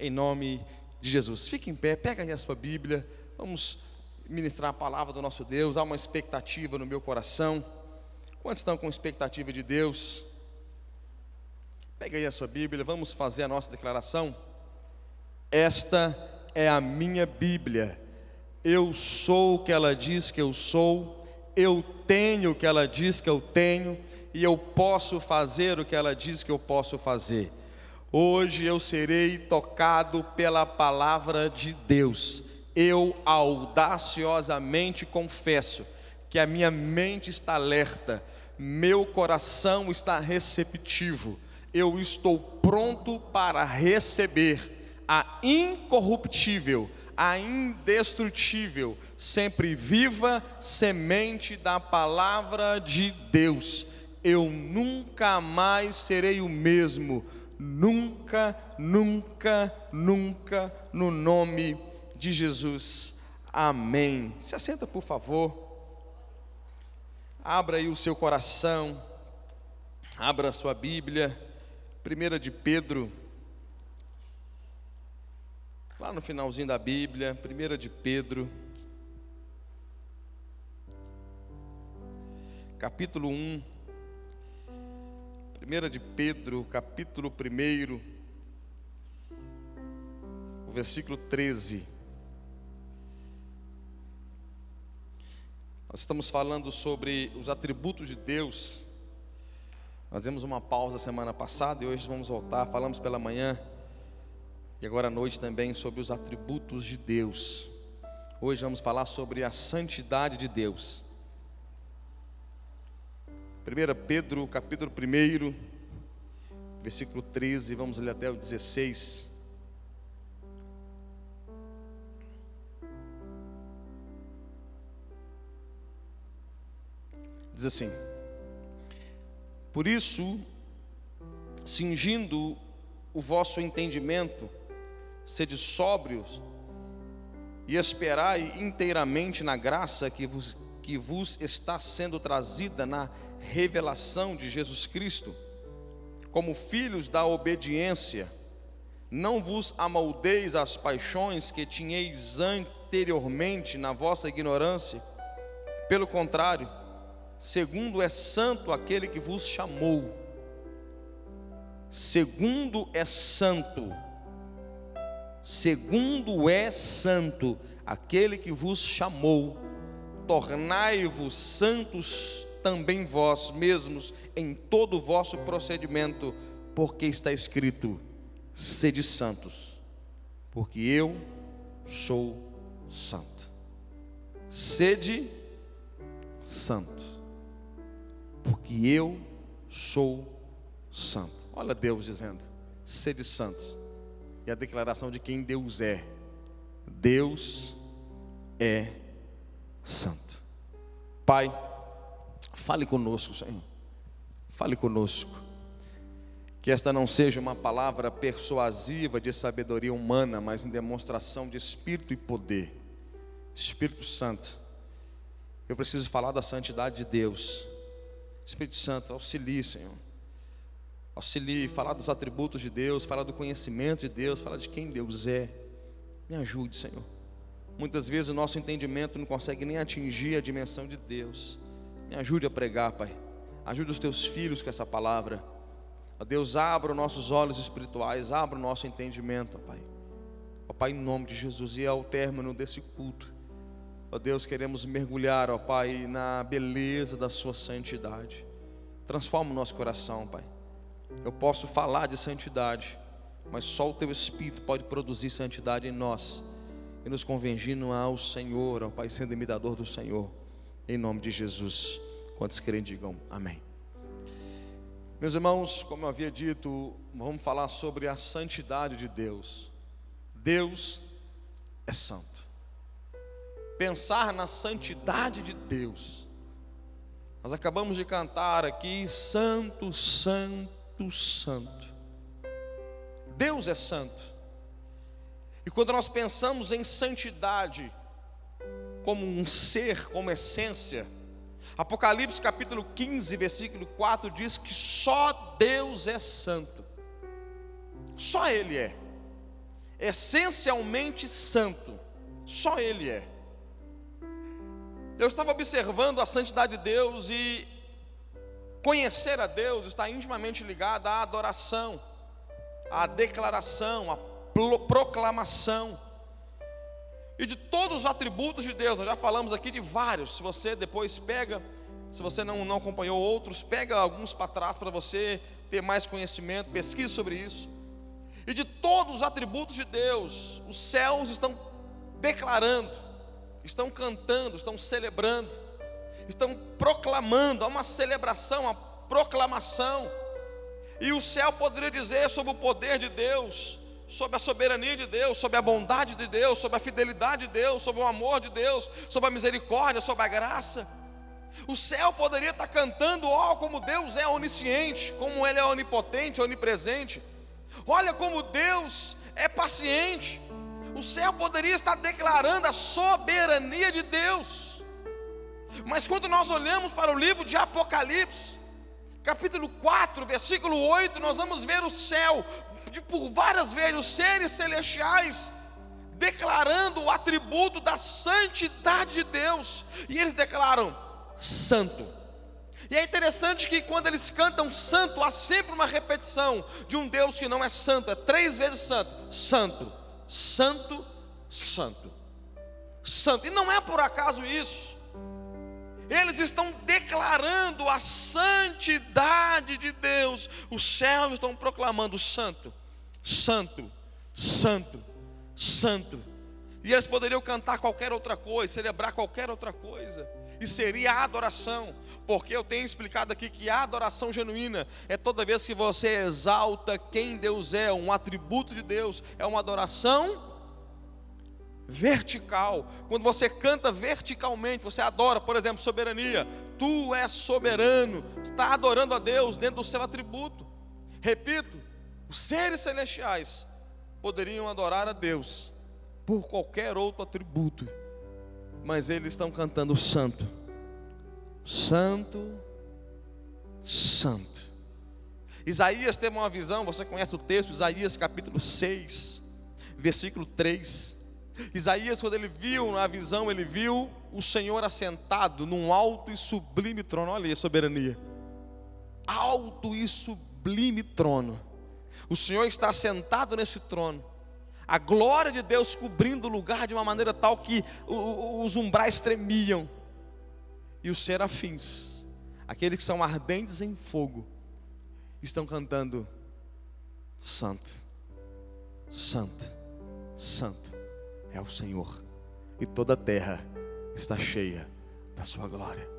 em nome de Jesus. Fique em pé, pega aí a sua Bíblia, vamos ministrar a palavra do nosso Deus. Há uma expectativa no meu coração. Quantos estão com expectativa de Deus? Pega aí a sua Bíblia, vamos fazer a nossa declaração. Esta é a minha Bíblia. Eu sou o que ela diz que eu sou, eu tenho o que ela diz que eu tenho, e eu posso fazer o que ela diz que eu posso fazer. Hoje eu serei tocado pela palavra de Deus. Eu audaciosamente confesso que a minha mente está alerta, meu coração está receptivo, eu estou pronto para receber a incorruptível, a indestrutível, sempre viva semente da palavra de Deus. Eu nunca mais serei o mesmo, nunca, nunca, nunca, no nome de Jesus, amém. Se assenta, por favor. Abra aí o seu coração, abra a sua Bíblia, 1 de Pedro, lá no finalzinho da Bíblia, 1 de Pedro, capítulo 1, 1 de Pedro, capítulo 1, o versículo 13. Nós estamos falando sobre os atributos de Deus. Nós demos uma pausa semana passada e hoje vamos voltar. Falamos pela manhã e agora à noite também sobre os atributos de Deus. Hoje vamos falar sobre a santidade de Deus. 1 Pedro, capítulo 1, versículo 13, vamos ler até o 16. Diz assim: por isso, cingindo o vosso entendimento, sede sóbrios e esperai inteiramente na graça que vos está sendo trazida na revelação de Jesus Cristo. Como filhos da obediência, não vos amoldeis às paixões que tinhais anteriormente na vossa ignorância. Pelo contrário, segundo é santo aquele que vos chamou. Segundo é santo aquele que vos chamou. Tornai-vos santos também vós mesmos em todo o vosso procedimento, porque está escrito: sede santos, porque eu sou santo. Sede santo, porque eu sou santo. Olha Deus dizendo: sede santos. E a declaração de quem Deus é: Deus é santo. Pai, fale conosco, Senhor. Fale conosco. Que esta não seja uma palavra persuasiva de sabedoria humana, mas em demonstração de Espírito e poder. Espírito Santo, eu preciso falar da santidade de Deus. Espírito Santo, auxilie, Senhor. Auxilie, falar dos atributos de Deus, falar do conhecimento de Deus, falar de quem Deus é. Me ajude, Senhor. Muitas vezes o nosso entendimento não consegue nem atingir a dimensão de Deus. Me ajude a pregar, Pai. Ajude os teus filhos com essa palavra. Ó Deus, abra os nossos olhos espirituais, abra o nosso entendimento, ó Pai. Ó Pai, em nome de Jesus, e ao término desse culto, ó Deus, queremos mergulhar, ó Pai, na beleza da sua santidade. Transforma o nosso coração, Pai. Eu posso falar de santidade, mas só o Teu Espírito pode produzir santidade em nós e nos convergindo ao Senhor, ó Pai, sendo imitador do Senhor, em nome de Jesus. Quantos querem, digam amém. Meus irmãos, como eu havia dito, vamos falar sobre a santidade de Deus. Deus é santo. Pensar na santidade de Deus, nós acabamos de cantar aqui: santo, santo, santo. Deus é santo. E quando nós pensamos em santidade como um ser, como essência, Apocalipse capítulo 15, versículo 4 diz que só Deus é santo. Só Ele é. essencialmente santo. Só Ele é. Eu estava observando a santidade de Deus, e conhecer a Deus está intimamente ligado à adoração, à declaração, à proclamação. E de todos os atributos de Deus, nós já falamos aqui de vários. Se você depois pega, se você não acompanhou outros, pega alguns para trás para você ter mais conhecimento, pesquise sobre isso. E de todos os atributos de Deus, os céus estão declarando, estão cantando, estão celebrando, estão proclamando. Há uma celebração, uma proclamação. E o céu poderia dizer sobre o poder de Deus, sobre a soberania de Deus, sobre a bondade de Deus, sobre a fidelidade de Deus, sobre o amor de Deus, sobre a misericórdia, sobre a graça. O céu poderia estar cantando: ó, como Deus é onisciente, como Ele é onipotente, onipresente. Olha como Deus é paciente. O céu poderia estar declarando a soberania de Deus. Mas quando nós olhamos para o livro de Apocalipse, capítulo 4, versículo 8, nós vamos ver o céu, por várias vezes, os seres celestiais declarando o atributo da santidade de Deus. E eles declaram: santo. E é interessante que quando eles cantam santo, há sempre uma repetição de um Deus que não é santo. É 3 vezes santo. Santo, santo, santo, santo. E não é por acaso isso. Eles estão declarando a santidade de Deus. Os céus estão proclamando: santo, santo, santo, santo. E eles poderiam cantar qualquer outra coisa, celebrar qualquer outra coisa, e seria a adoração. Porque eu tenho explicado aqui que a adoração genuína é toda vez que você exalta quem Deus é, um atributo de Deus. É uma adoração vertical. Quando você canta verticalmente, você adora, por exemplo, soberania. Tu és soberano, está adorando a Deus dentro do seu atributo. Repito, os seres celestiais poderiam adorar a Deus por qualquer outro atributo, mas eles estão cantando santo, santo, santo. Isaías teve uma visão, você conhece o texto, Isaías capítulo 6, versículo 3. Isaías, quando ele viu na visão, ele viu o Senhor assentado num alto e sublime trono. Olha aí a soberania, alto e sublime trono. O Senhor está sentado nesse trono, a glória de Deus cobrindo o lugar de uma maneira tal que os umbrais tremiam. E os serafins, aqueles que são ardentes em fogo, estão cantando: santo, santo, santo é o Senhor, e toda a terra está cheia da sua glória.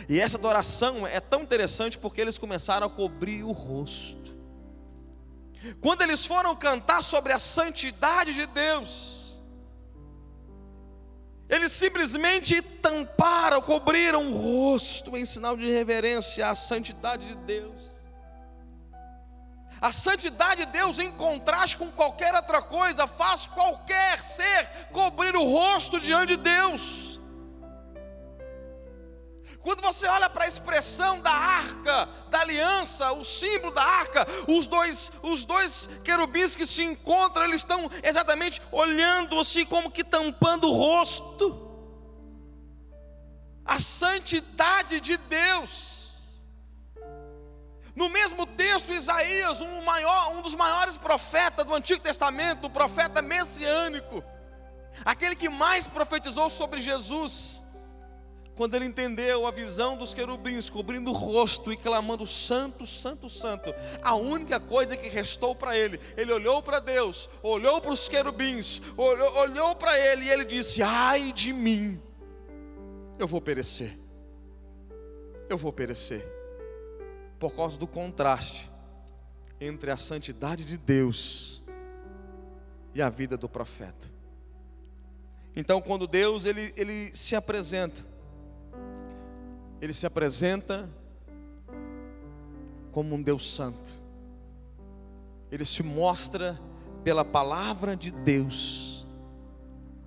E essa adoração é tão interessante porque eles começaram a cobrir o rosto. Quando eles foram cantar sobre a santidade de Deus, eles simplesmente tamparam, cobriram o rosto em sinal de reverência à santidade de Deus. A santidade de Deus, em contraste com qualquer outra coisa, faz qualquer ser cobrir o rosto diante de Deus. Quando você olha para a expressão da arca da aliança, o símbolo da arca, os dois querubins que se encontram, eles estão exatamente olhando assim, como que tampando o rosto. A santidade de Deus. No mesmo texto, Isaías, um dos maiores profetas do Antigo Testamento, o profeta messiânico, aquele que mais profetizou sobre Jesus, quando ele entendeu a visão dos querubins cobrindo o rosto e clamando: santo, santo, santo, a única coisa que restou para ele, ele olhou para Deus, olhou para os querubins, olhou para ele e ele disse: ai de mim, eu vou perecer, eu vou perecer, por causa do contraste entre a santidade de Deus e a vida do profeta. Então, quando Deus ele se apresenta, ele se apresenta como um Deus santo. Ele se mostra pela palavra de Deus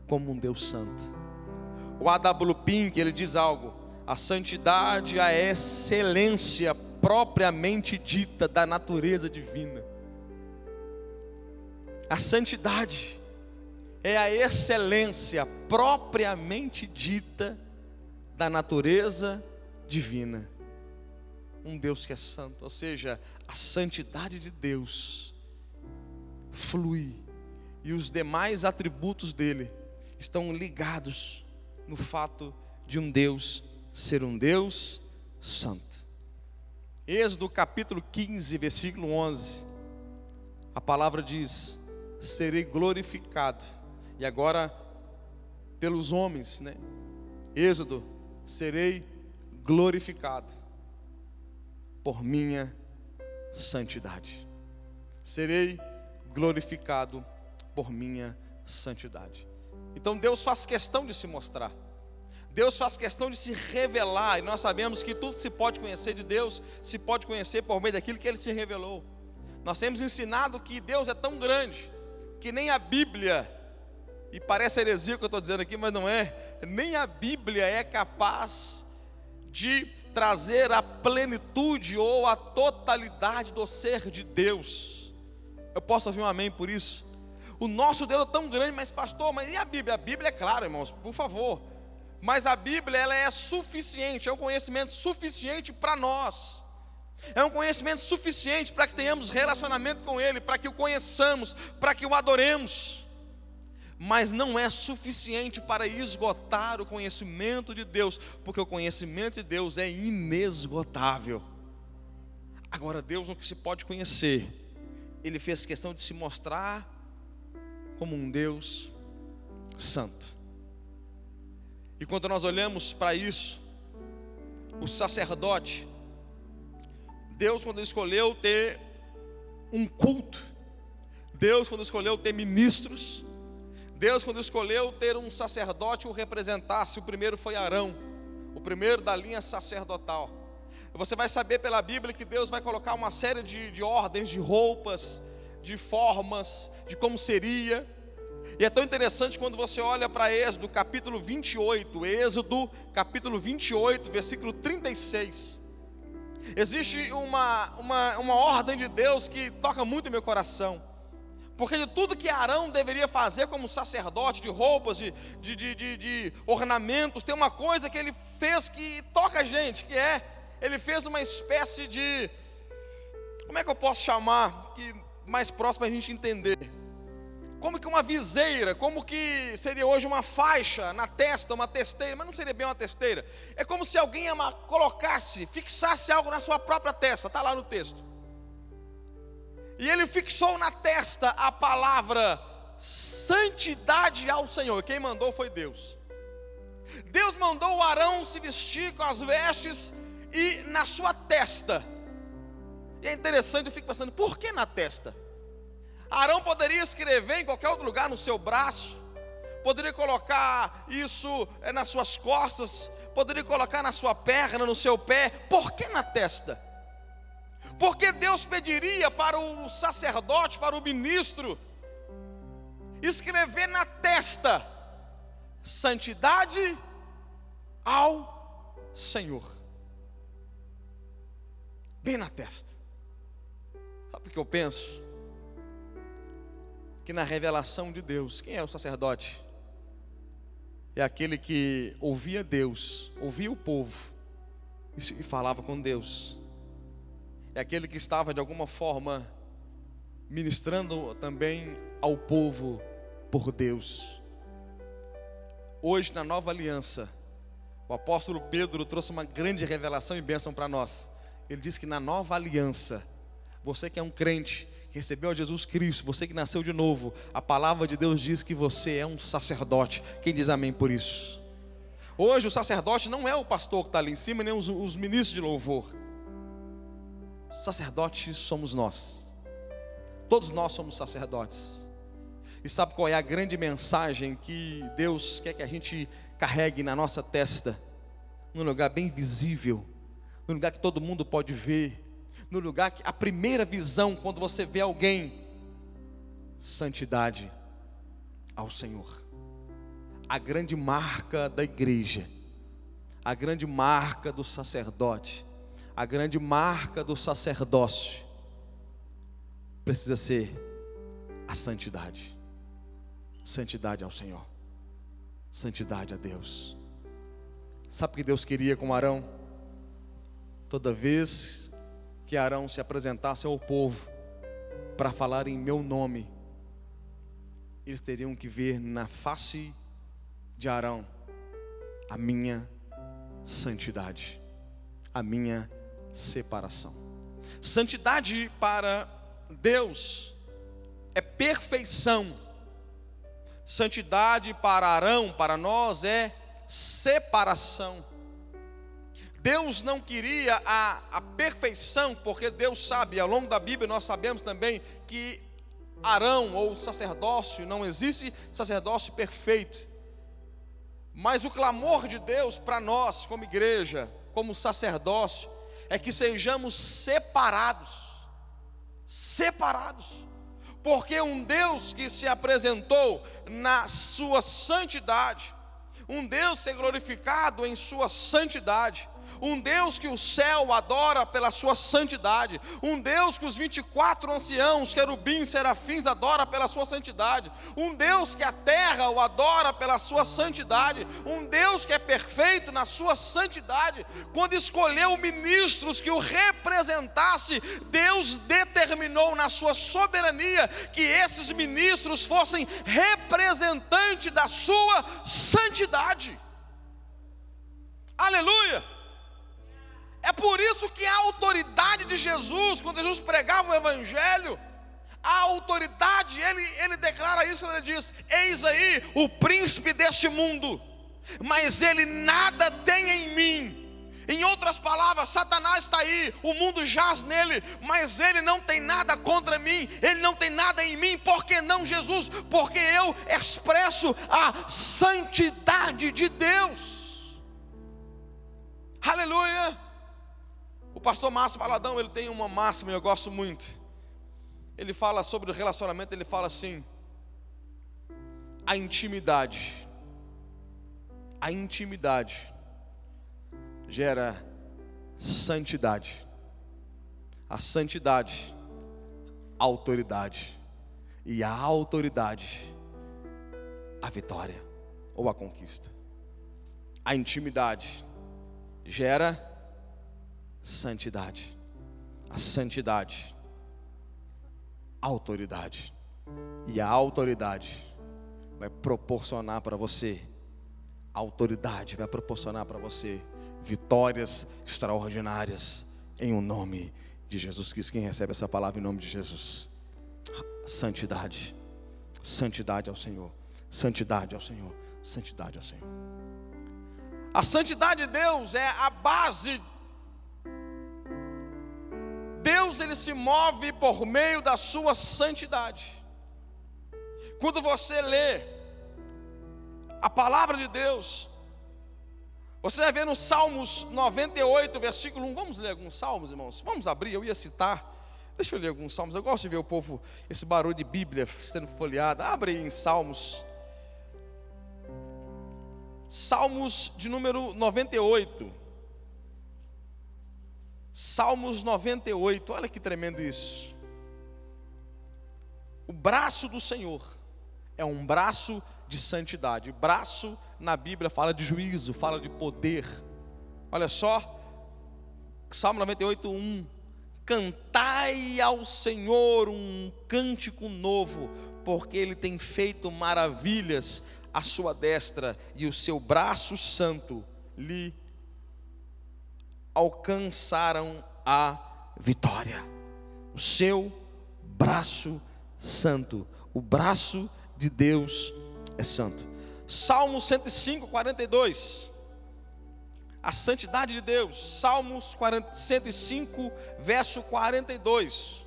como um Deus santo. O A.W. Pink, ele diz algo: a santidade é a excelência propriamente dita da natureza divina. A santidade é a excelência propriamente dita da natureza divina. Um Deus que é santo, ou seja, a santidade de Deus flui, e os demais atributos dele estão ligados no fato de um Deus ser um Deus santo. Êxodo capítulo 15, versículo 11, a palavra diz: serei glorificado. E agora pelos homens, né? Êxodo: serei glorificado por minha santidade. Serei glorificado por minha santidade. Então Deus faz questão de se mostrar. Deus faz questão de se revelar. E nós sabemos que tudo se pode conhecer de Deus, se pode conhecer por meio daquilo que Ele se revelou. Nós temos ensinado que Deus é tão grande que nem a Bíblia, e parece heresia o que eu estou dizendo aqui, mas não é, nem a Bíblia é capaz de trazer a plenitude ou a totalidade do ser de Deus. Eu posso ouvir um amém por isso? O nosso Deus é tão grande, mas pastor, mas e a Bíblia? A Bíblia é claro, irmãos, por favor. Mas a Bíblia, ela é suficiente, é um conhecimento suficiente para nós. É um conhecimento suficiente para que tenhamos relacionamento com Ele, para que o conheçamos, para que o adoremos. Mas não é suficiente para esgotar o conhecimento de Deus, porque o conhecimento de Deus é inesgotável. Agora, Deus, no que se pode conhecer, Ele fez questão de se mostrar como um Deus santo. E quando nós olhamos para isso, o sacerdote, Deus, quando escolheu ter um culto, Deus, quando escolheu ter ministros, Deus, quando escolheu ter um sacerdote o representasse, o primeiro foi Arão, o primeiro da linha sacerdotal. Você vai saber pela Bíblia que Deus vai colocar uma série de ordens, de roupas, de formas, de como seria. E é tão interessante quando você olha para Êxodo capítulo 28, Êxodo capítulo 28, versículo 36. Existe uma ordem de Deus que toca muito em meu coração. Porque de tudo que Arão deveria fazer como sacerdote, de roupas, de ornamentos, tem uma coisa que ele fez que toca a gente, que é, ele fez uma espécie de, como é que eu posso chamar, que mais próximo a gente entender, como que uma viseira, como que seria hoje uma faixa na testa, uma testeira, mas não seria bem uma testeira, é como se alguém colocasse, fixasse algo na sua própria testa, está lá no texto. E ele fixou na testa a palavra santidade ao Senhor. Quem mandou foi Deus. Deus mandou o Arão se vestir com as vestes e na sua testa. E é interessante, eu fico pensando, por que na testa? Arão poderia escrever em qualquer outro lugar, no seu braço, poderia colocar isso nas suas costas, poderia colocar na sua perna, no seu pé. Por que na testa? Porque Deus pediria para o sacerdote, para o ministro, escrever na testa, santidade ao Senhor. Bem na testa. Sabe o que eu penso? Que na revelação de Deus, quem é o sacerdote? É aquele que ouvia Deus, ouvia o povo e falava com Deus. É aquele que estava de alguma forma ministrando também ao povo por Deus. Hoje na nova aliança, o apóstolo Pedro trouxe uma grande revelação e bênção para nós. Ele disse que na nova aliança, você que é um crente, que recebeu a Jesus Cristo, você que nasceu de novo, a palavra de Deus diz que você é um sacerdote. Quem diz amém por isso? Hoje o sacerdote não é o pastor que está ali em cima, nem os ministros de louvor. Sacerdotes somos nós. Todos nós somos sacerdotes. E sabe qual é a grande mensagem que Deus quer que a gente carregue na nossa testa? Num lugar bem visível, num lugar que todo mundo pode ver, no lugar que a primeira visão quando você vê alguém, santidade ao Senhor. A grande marca da igreja, a grande marca do sacerdote, a grande marca do sacerdócio precisa ser a santidade. Santidade ao Senhor, santidade a Deus. Sabe o que Deus queria com Arão? Toda vez que Arão se apresentasse ao povo para falar em meu nome, eles teriam que ver na face de Arão a minha santidade, a minha separação. Santidade para Deus é perfeição. Santidade para Arão, para nós, é separação. Deus não queria a perfeição, porque Deus sabe, ao longo da Bíblia nós sabemos também que Arão ou sacerdócio, não existe sacerdócio perfeito. Mas o clamor de Deus para nós, como igreja, como sacerdócio, é que sejamos separados. Separados. Porque um Deus que se apresentou na sua santidade, um Deus que é glorificado em sua santidade, um Deus que o céu adora pela sua santidade, um Deus que os 24 anciãos, querubins, serafins adora pela sua santidade, um Deus que a terra o adora pela sua santidade, um Deus que é perfeito na sua santidade. Quando escolheu ministros que o representasse, Deus determinou na sua soberania que esses ministros fossem representantes da sua santidade. Aleluia! É por isso que a autoridade de Jesus, quando Jesus pregava o Evangelho, a autoridade, ele declara isso quando ele diz: eis aí o príncipe deste mundo, mas ele nada tem em mim. Em outras palavras, Satanás está aí, o mundo jaz nele, mas ele não tem nada contra mim, ele não tem nada em mim. Por que não, Jesus? Porque eu expresso a santidade de Deus. Aleluia! O pastor Márcio Valadão, ele tem uma máxima, eu gosto muito. Ele fala sobre o relacionamento, ele fala assim: a intimidade gera santidade, a santidade, autoridade, e a autoridade, a vitória ou a conquista. A intimidade gera santidade, a santidade, autoridade, e a autoridade vai proporcionar para você, a autoridade vai proporcionar para você vitórias extraordinárias em o nome de Jesus Cristo. Quem recebe essa palavra em nome de Jesus? Santidade, santidade ao Senhor, santidade ao Senhor, santidade ao Senhor. A santidade de Deus é a base. Deus, ele se move por meio da sua santidade. Quando você lê a palavra de Deus, você vai ver no Salmos 98, versículo 1. Vamos ler alguns salmos, irmãos? Vamos abrir, eu ia citar. Deixa eu ler alguns salmos. Eu gosto de ver o povo, esse barulho de Bíblia sendo folheada. Abre aí em Salmos. Salmos de número 98. Salmos 98, olha que tremendo isso. O braço do Senhor é um braço de santidade. O braço na Bíblia fala de juízo, fala de poder. Olha só, Salmo 98, 1. Cantai ao Senhor um cântico novo, porque Ele tem feito maravilhas à sua destra, e o seu braço santo lhe alcançaram a vitória. O seu braço santo, o braço de Deus é santo. Salmo 105, 42. A santidade de Deus. Salmos 105, verso 42.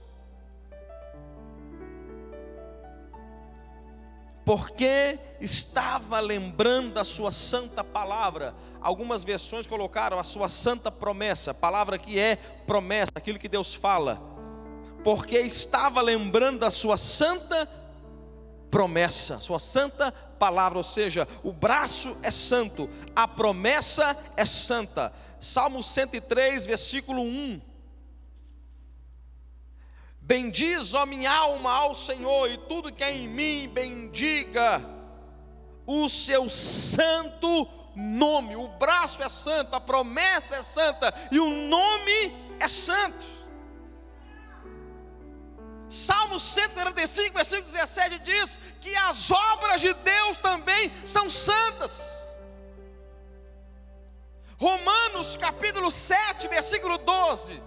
Porque estava lembrando da sua santa palavra. Algumas versões colocaram a sua santa promessa. Palavra que é promessa, aquilo que Deus fala. Porque estava lembrando da sua santa promessa, sua santa palavra. Ou seja, o braço é santo, a promessa é santa. Salmo 103, versículo 1. Bendiz, ó minha alma, ao Senhor, e tudo que é em mim, bendiga o seu santo nome. O braço é santo, a promessa é santa, e o nome é santo. Salmo 145, versículo 17 diz que as obras de Deus também são santas. Romanos capítulo 7, versículo 12,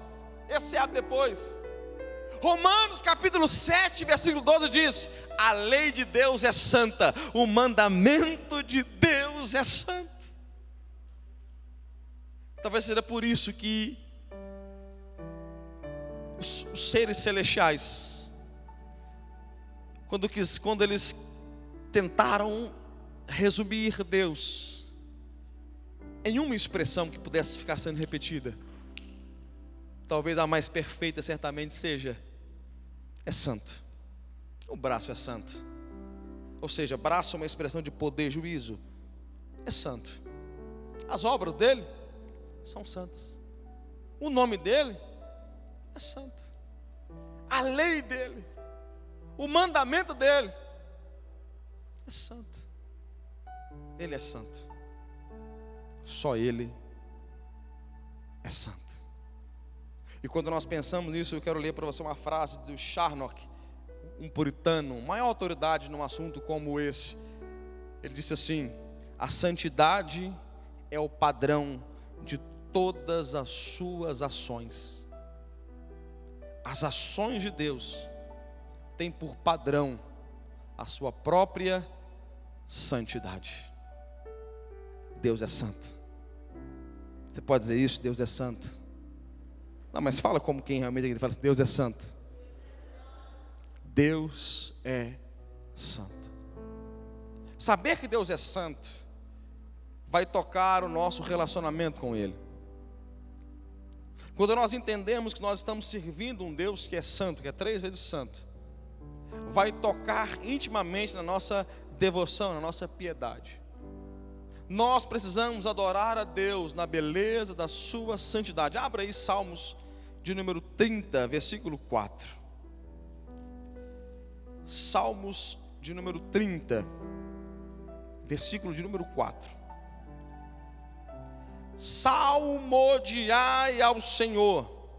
esse abre depois. Romanos capítulo 7, versículo 12 diz: a lei de Deus é santa, o mandamento de Deus é santo. Talvez seja por isso que os seres celestiais, quando eles tentaram resumir Deus em uma expressão que pudesse ficar sendo repetida, talvez a mais perfeita certamente seja: é santo. O braço é santo. Ou seja, braço é uma expressão de poder, juízo. É santo. As obras dele são santas. O nome dele é santo. A lei dele, o mandamento dele é santo. Ele é santo. Só ele é santo. E quando nós pensamos nisso, eu quero ler para você uma frase do Charnock, um puritano, maior autoridade num assunto como esse. Ele disse assim: a santidade é o padrão de todas as suas ações. As ações de Deus têm por padrão a sua própria santidade. Deus é santo. Você pode dizer isso? Deus é santo. Não, mas fala como quem realmente ele fala assim: Deus é santo. Deus é santo. Saber que Deus é santo vai tocar o nosso relacionamento com Ele. Quando nós entendemos que nós estamos servindo um Deus que é santo, que é 3 vezes santo, vai tocar intimamente na nossa devoção, na nossa piedade. Nós precisamos adorar a Deus na beleza da sua santidade. Abra aí Salmos de número 30, versículo 4. Salmos de número 30, versículo de número 4. Salmodiai ao Senhor,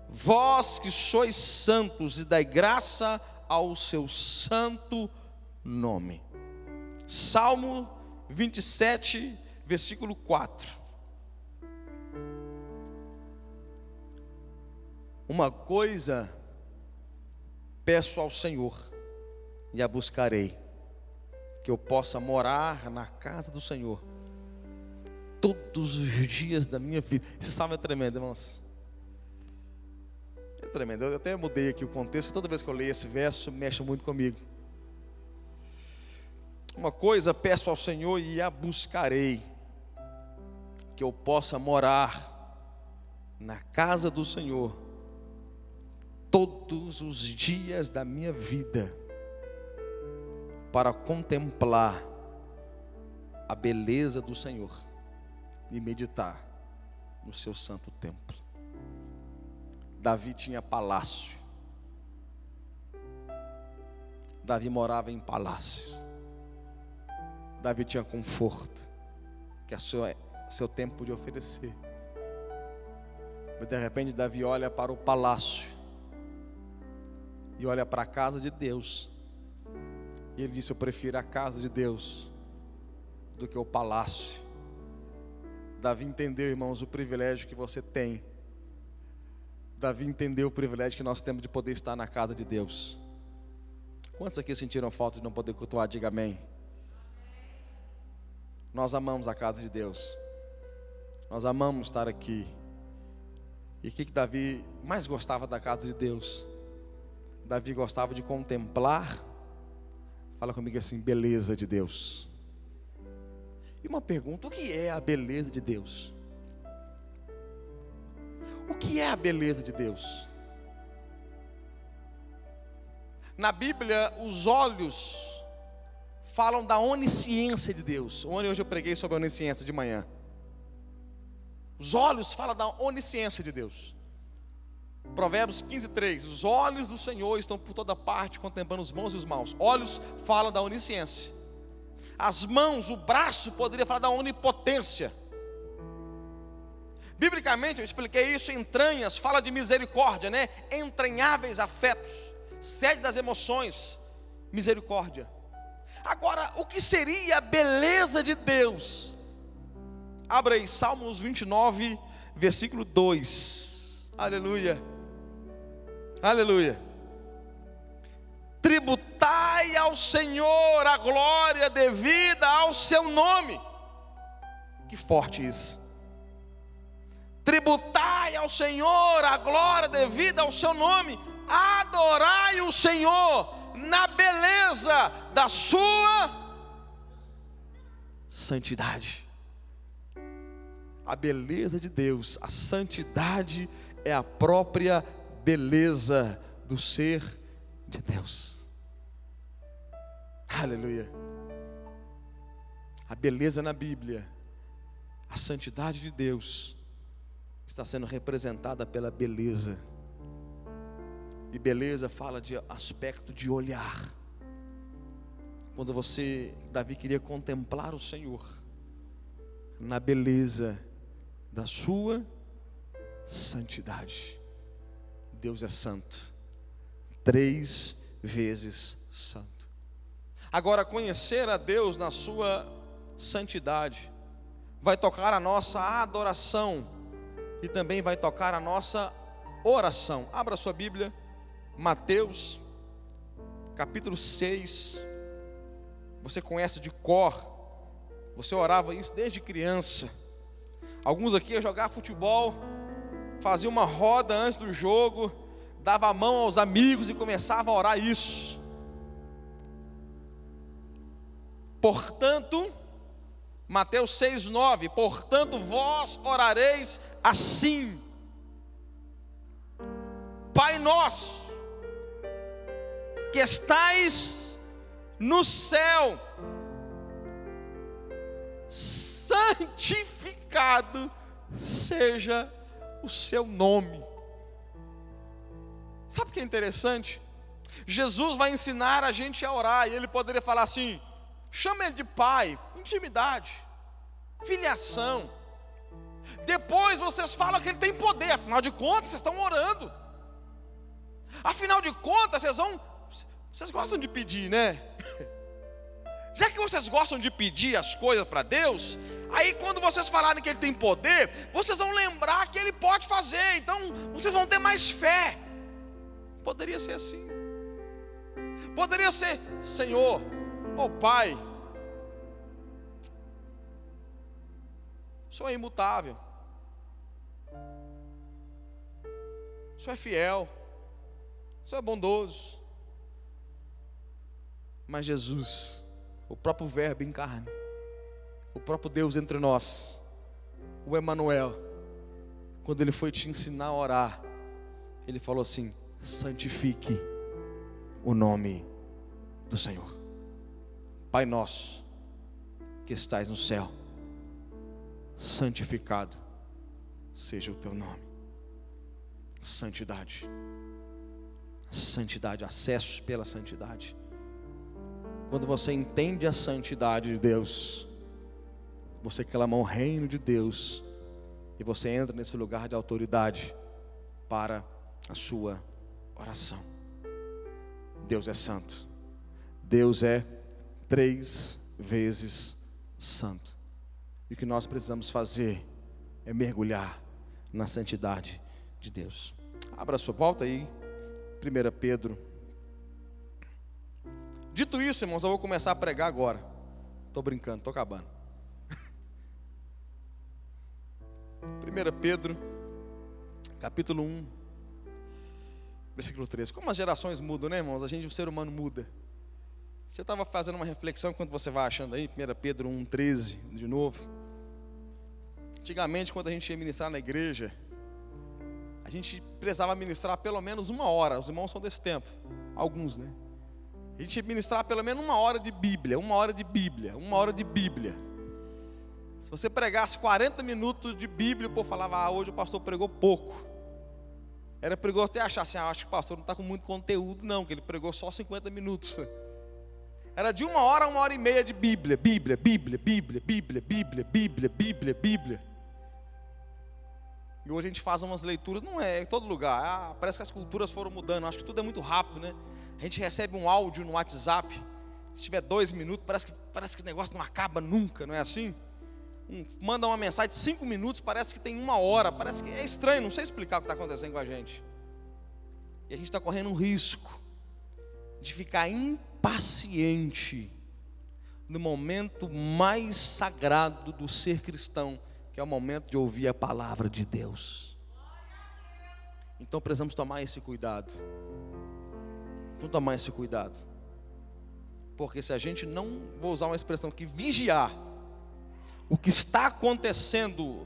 vós que sois santos, e dai graça ao seu santo nome. Salmo 27, versículo 4. Uma coisa peço ao Senhor, e a buscarei, que eu possa morar na casa do Senhor todos os dias da minha vida. Esse salmo é tremendo, irmãos. É tremendo. Eu até mudei aqui o contexto. Toda vez que eu leio esse verso, mexe muito comigo. Uma coisa peço ao Senhor e a buscarei, que eu possa morar na casa do Senhor todos os dias da minha vida, para contemplar a beleza do Senhor e meditar no seu santo templo. Davi tinha palácio. Davi morava em palácios. Davi tinha conforto que a seu tempo podia oferecer. Mas de repente Davi olha para o palácio e olha para a casa de Deus, e ele disse: eu prefiro a casa de Deus do que o palácio. Davi entendeu, irmãos, o privilégio que você tem. Davi entendeu o privilégio que nós temos de poder estar na casa de Deus. Quantos aqui sentiram falta de não poder cultuar? Diga amém. Nós amamos a casa de Deus. Nós amamos estar aqui. E o que Davi mais gostava da casa de Deus? Davi gostava de contemplar, fala comigo assim, beleza de Deus. E uma pergunta: o que é a beleza de Deus? O que é a beleza de Deus? Na Bíblia, os olhos falam da onisciência de Deus. Hoje eu preguei sobre a onisciência de manhã. Os olhos falam da onisciência de Deus. Provérbios 15:3. Os olhos do Senhor estão por toda parte, contemplando os bons e os maus. Olhos fala da onisciência. As mãos, o braço, poderia falar da onipotência. Biblicamente, eu expliquei isso, entranhas, fala de misericórdia, né? Entranháveis afetos, sede das emoções, misericórdia. Agora, o que seria a beleza de Deus? Abra aí, Salmos 29, versículo 2. Aleluia. Aleluia. Tributai ao Senhor a glória devida ao seu nome. Que forte isso. Tributai ao Senhor a glória devida ao seu nome. Adorai o Senhor na beleza da sua santidade. A beleza de Deus, a santidade é a própria beleza do ser de Deus. Aleluia. A beleza na Bíblia, a santidade de Deus está sendo representada pela beleza. E beleza fala de aspecto de olhar. Quando Davi queria contemplar o Senhor na beleza da sua santidade. Deus é santo, 3 vezes santo. Agora, conhecer a Deus na sua santidade vai tocar a nossa adoração e também vai tocar a nossa oração. Abra sua Bíblia, Mateus capítulo 6. Você conhece de cor, você orava isso desde criança. Alguns aqui iam jogar futebol, fazia uma roda antes do jogo, dava a mão aos amigos e começava a orar isso. Portanto, Mateus 6:9, portanto vós orareis assim: Pai nosso, que estais no céu, santificado seja o seu nome. Sabe o que é interessante? Jesus vai ensinar a gente a orar, e ele poderia falar assim: chama ele de pai, intimidade, filiação. Depois vocês falam que ele tem poder, afinal de contas vocês estão orando. Afinal de contas vocês gostam de pedir, né? Já que vocês gostam de pedir as coisas para Deus, aí quando vocês falarem que ele tem poder, vocês vão lembrar que ele pode fazer, então vocês vão ter mais fé. Poderia ser assim. Poderia ser: Senhor, ó Pai, o Senhor é imutável, o Senhor é fiel, o Senhor é bondoso. Mas Jesus, o próprio Verbo em carne, o próprio Deus entre nós, o Emanuel, quando ele foi te ensinar a orar, ele falou assim: santifique o nome do Senhor. Pai nosso, que estais no céu, santificado seja o teu nome. Santidade, santidade, acessos pela santidade. Quando você entende a santidade de Deus, você clama o reino de Deus, e você entra nesse lugar de autoridade para a sua oração. Deus é santo. Deus é 3 vezes santo. E o que nós precisamos fazer é mergulhar na santidade de Deus. Abra sua volta aí, 1 Pedro. Dito isso, irmãos, eu vou começar a pregar agora. Estou brincando, estou acabando. 1 Pedro, capítulo 1, versículo 13. Como as gerações mudam, né, irmãos? O ser humano muda. Você estava fazendo uma reflexão enquanto você vai achando aí, 1 Pedro 1, 13, de novo. Antigamente, quando a gente ia ministrar na igreja, a gente precisava ministrar pelo menos 1 hora. Os irmãos são desse tempo, alguns, né? A gente ia ministrar pelo menos 1 hora de Bíblia, 1 hora de Bíblia, 1 hora de Bíblia. Se você pregasse 40 minutos de Bíblia, o povo falava: hoje o pastor pregou pouco. Era perigoso até achar assim, acho que o pastor não está com muito conteúdo não, que ele pregou só 50 minutos. Era de 1 hora a 1h30 de Bíblia. E hoje a gente faz umas leituras, não é em todo lugar. Parece que as culturas foram mudando, acho que tudo é muito rápido, né? A gente recebe um áudio no WhatsApp, se tiver 2 minutos, parece que o negócio não acaba nunca, não é assim? Manda uma mensagem de 5 minutos, parece que tem 1 hora, parece que é estranho, não sei explicar o que está acontecendo com a gente. E a gente está correndo um risco de ficar impaciente no momento mais sagrado do ser cristão, que é o momento de ouvir a palavra de Deus. Então precisamos tomar esse cuidado. Vamos tomar esse cuidado. Porque se a gente não, vou usar uma expressão aqui, vigiar o que está acontecendo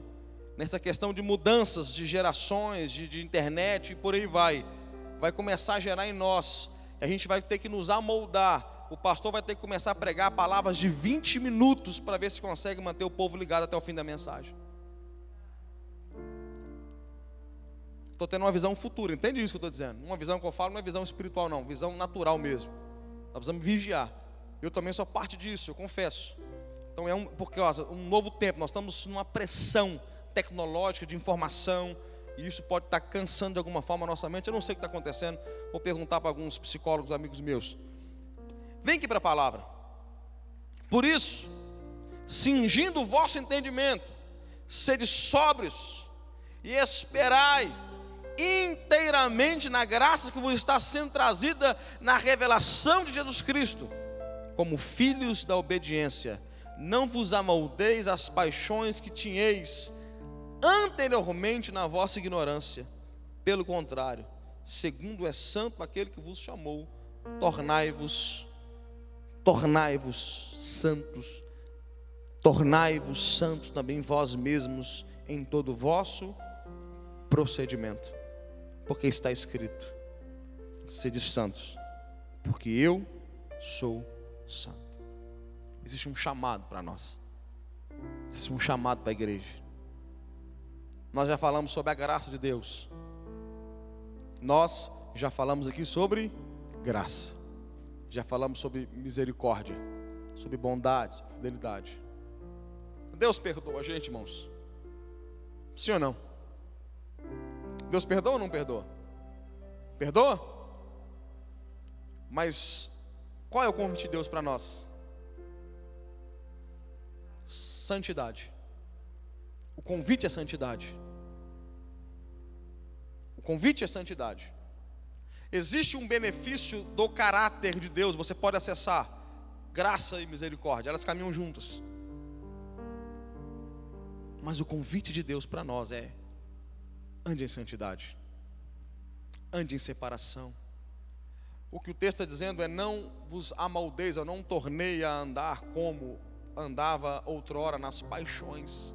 nessa questão de mudanças de gerações, de internet e por aí vai começar a gerar em nós. A gente vai ter que nos amoldar. O pastor vai ter que começar a pregar palavras de 20 minutos para ver se consegue manter o povo ligado até o fim da mensagem. Estou tendo uma visão futura, entende isso que eu estou dizendo? Uma visão que eu falo não é visão espiritual não, visão natural mesmo. Nós precisamos vigiar. Eu também sou parte disso, eu confesso. Então porque um novo tempo, nós estamos numa pressão tecnológica de informação, e isso pode estar cansando de alguma forma a nossa mente. Eu não sei o que está acontecendo, vou perguntar para alguns psicólogos, amigos meus. Vem aqui para a palavra. Por isso, cingindo o vosso entendimento, sede sóbrios e esperai inteiramente na graça que vos está sendo trazida na revelação de Jesus Cristo, como filhos da obediência. Não vos amoldeis às paixões que tinhais anteriormente na vossa ignorância. Pelo contrário, segundo é santo aquele que vos chamou, tornai-vos santos. Tornai-vos santos também vós mesmos em todo o vosso procedimento. Porque está escrito: sede santos, porque eu sou santo. Existe um chamado para nós. Existe um chamado para a igreja. Nós já falamos sobre a graça de Deus. Nós já falamos aqui sobre graça. Já falamos sobre misericórdia, sobre bondade, sobre fidelidade. Deus perdoa a gente, irmãos? Sim ou não? Deus perdoa ou não perdoa? Perdoa? Mas qual é o convite de Deus para nós? Santidade. O convite é santidade. O convite é santidade. Existe um benefício do caráter de Deus, você pode acessar. Graça e misericórdia, elas caminham juntas. Mas o convite de Deus para nós é: ande em santidade, ande em separação. O que o texto está dizendo é: não vos amoldeis, eu não tornei a andar como andava outrora nas paixões.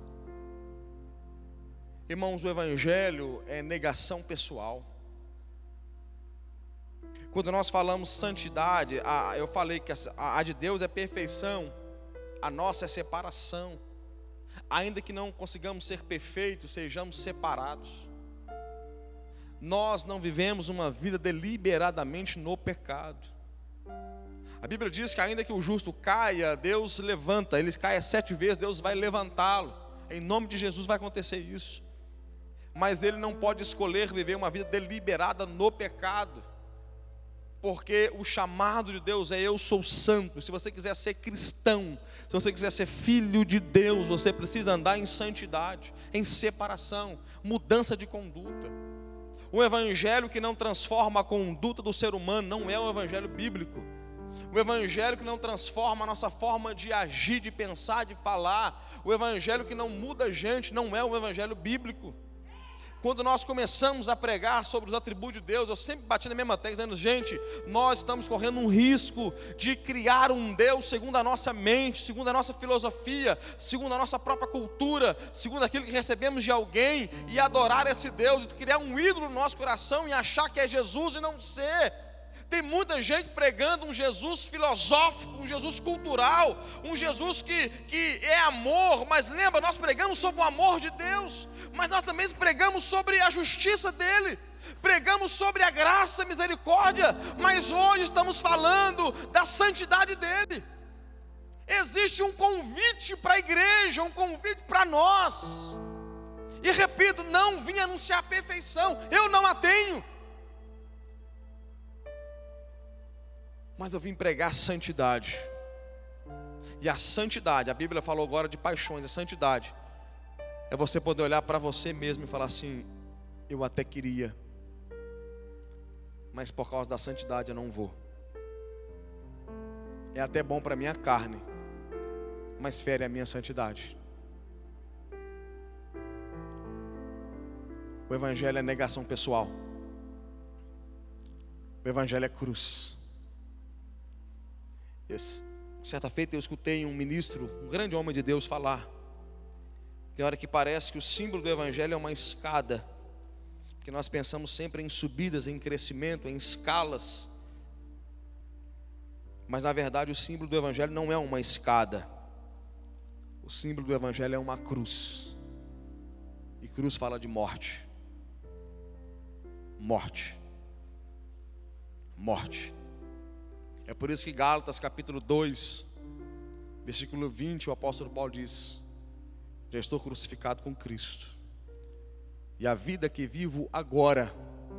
Irmãos, o evangelho é negação pessoal. Quando nós falamos santidade, eu falei que a de Deus é perfeição, a nossa é separação. Ainda que não consigamos ser perfeitos, sejamos separados. Nós não vivemos uma vida deliberadamente no pecado. A Bíblia diz que ainda que o justo caia, Deus levanta. Ele caia 7 vezes, Deus vai levantá-lo. Em nome de Jesus vai acontecer isso. Mas ele não pode escolher viver uma vida deliberada no pecado. Porque o chamado de Deus é: eu sou santo. Se você quiser ser cristão, se você quiser ser filho de Deus, você precisa andar em santidade, em separação, mudança de conduta. O evangelho que não transforma a conduta do ser humano não é um evangelho bíblico. O evangelho que não transforma a nossa forma de agir, de pensar, de falar, o evangelho que não muda a gente, não é um evangelho bíblico. Quando nós começamos a pregar sobre os atributos de Deus, eu sempre bati na mesma tecla, dizendo: gente, nós estamos correndo um risco de criar um Deus segundo a nossa mente, segundo a nossa filosofia, segundo a nossa própria cultura, segundo aquilo que recebemos de alguém, e adorar esse Deus, e criar um ídolo no nosso coração, e achar que é Jesus e não ser. Tem muita gente pregando um Jesus filosófico, um Jesus cultural, um Jesus que é amor. Mas lembra, nós pregamos sobre o amor de Deus, mas nós também pregamos sobre a justiça dele. Pregamos sobre a graça e misericórdia, mas hoje estamos falando da santidade dele. Existe um convite para a igreja, um convite para nós. E repito, não vim anunciar a perfeição, eu não a tenho. Mas eu vim pregar a santidade. E a santidade, a Bíblia falou agora de paixões, a santidade é você poder olhar para você mesmo e falar assim: eu até queria, mas por causa da santidade eu não vou. É até bom para a minha carne, mas fere a minha santidade. O Evangelho é negação pessoal. O Evangelho é cruz. Certa feita eu escutei um ministro, um grande homem de Deus falar. Tem hora que parece que o símbolo do Evangelho é uma escada, que nós pensamos sempre em subidas, em crescimento, em escalas. Mas na verdade o símbolo do Evangelho não é uma escada. O símbolo do Evangelho é uma cruz. E cruz fala de morte. Morte. Morte. É por isso que Gálatas capítulo 2, versículo 20, o apóstolo Paulo diz: já estou crucificado com Cristo, e a vida que vivo agora,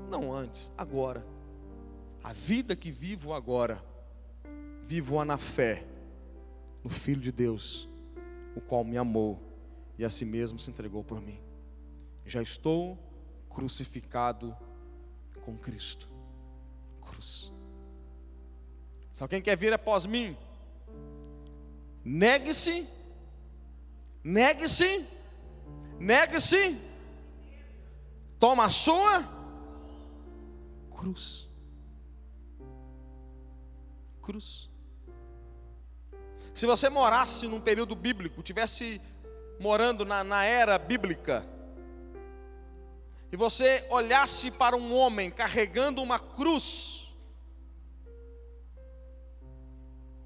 não antes, agora, a vida que vivo agora, vivo-a na fé no Filho de Deus, o qual me amou e a si mesmo se entregou por mim. Já estou crucificado com Cristo. Cruz. Se alguém quer vir após mim, negue-se, negue-se, negue-se, toma a sua cruz. Cruz. Se você morasse num período bíblico, tivesse morando na era bíblica, e você olhasse para um homem carregando uma cruz,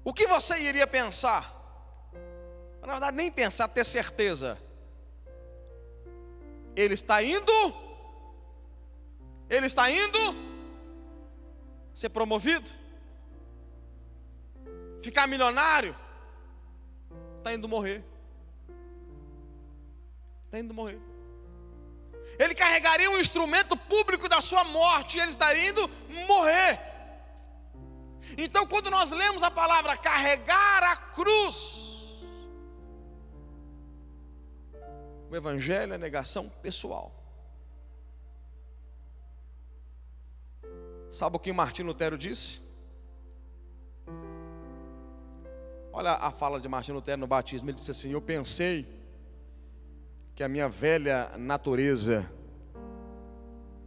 o que você iria pensar? Na verdade, nem pensar, ter certeza. Ele está indo ser promovido, ficar milionário, está indo morrer. Está indo morrer. Ele carregaria um instrumento público da sua morte, e ele estaria indo morrer. Então, quando nós lemos a palavra carregar a cruz, o Evangelho é negação pessoal. Sabe o que Martim Lutero disse? Olha a fala de Martim Lutero no batismo. Ele disse assim: eu pensei que a minha velha natureza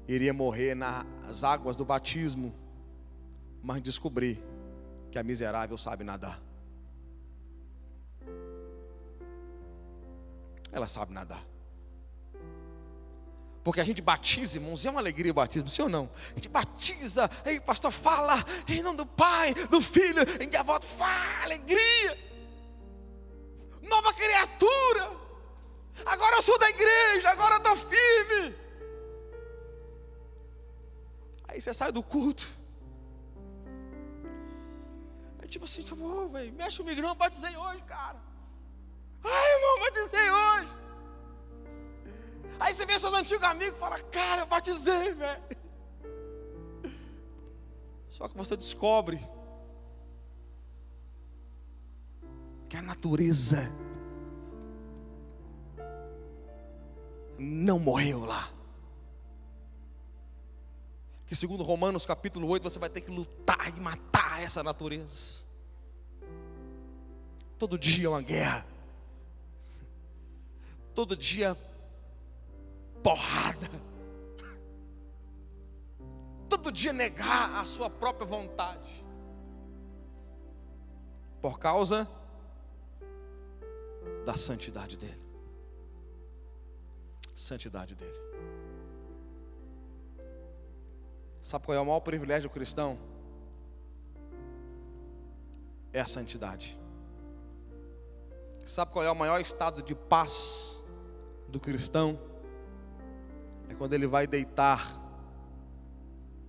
iria morrer nas águas do batismo, mas descobri que a miserável sabe nadar. Ela sabe nadar. Porque a gente batiza, irmãos, é uma alegria o batismo, sim ou não? A gente batiza, aí o pastor fala em nome do Pai, do Filho, em a volta fala, alegria. Nova criatura. Agora eu sou da igreja, agora eu estou firme. Aí você sai do culto. Aí tipo assim, velho, mexe o migrão, batizei hoje, cara. Ai, irmão, batizei hoje. Aí você vê seus antigos amigos e fala: cara, eu batizei, velho. Só que você descobre que a natureza não morreu lá. Que segundo Romanos capítulo 8, você vai ter que lutar e matar essa natureza. Todo dia é uma guerra. Todo dia porrada. Todo dia negar a sua própria vontade. Por causa da santidade dele. Santidade dele. Sabe qual é o maior privilégio do cristão? É a santidade. Sabe qual é o maior estado de paz do cristão? É quando ele vai deitar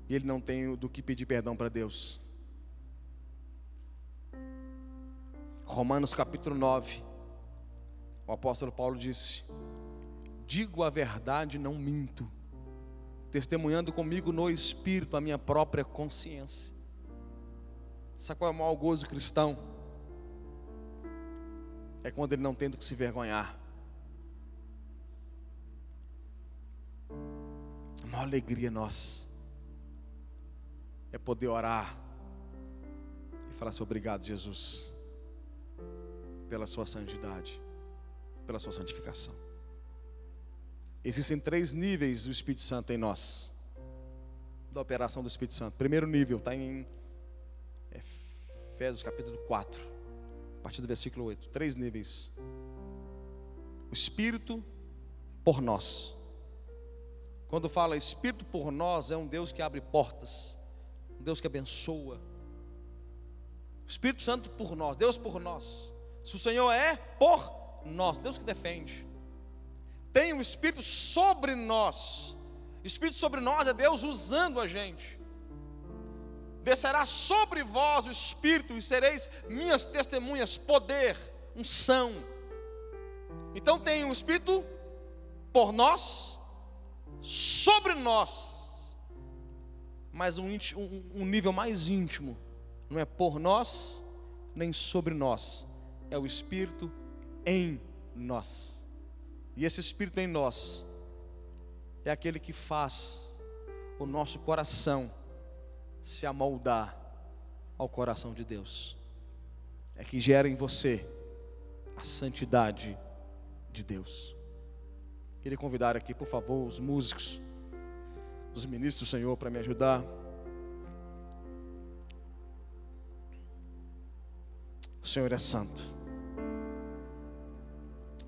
e ele não tem do que pedir perdão para Deus. Romanos capítulo 9, o apóstolo Paulo disse: digo a verdade, não minto, testemunhando comigo no Espírito a minha própria consciência. Sabe qual é o maior gozo cristão? É quando ele não tem do que se vergonhar. A maior alegria nossa é poder orar e falar assim: obrigado, Jesus, pela sua santidade, pela sua santificação. Existem 3 níveis do Espírito Santo em nós, da operação do Espírito Santo. Primeiro nível está em Efésios capítulo 4, a partir do versículo 8. 3 níveis. O Espírito por nós. Quando fala Espírito por nós, é um Deus que abre portas, um Deus que abençoa. O Espírito Santo por nós, Deus por nós. Se o Senhor é por nós, Deus que defende. Tem o Espírito sobre nós. Espírito sobre nós é Deus usando a gente. Descerá sobre vós o Espírito e sereis minhas testemunhas. Poder, unção. Então tem o Espírito por nós, sobre nós. Mas um nível mais íntimo. Não é por nós, nem sobre nós. É o Espírito em nós. E esse Espírito em nós é aquele que faz o nosso coração se amoldar ao coração de Deus. É que gera em você a santidade de Deus. Queria convidar aqui, por favor, os músicos, os ministros do Senhor, para me ajudar. O Senhor é santo.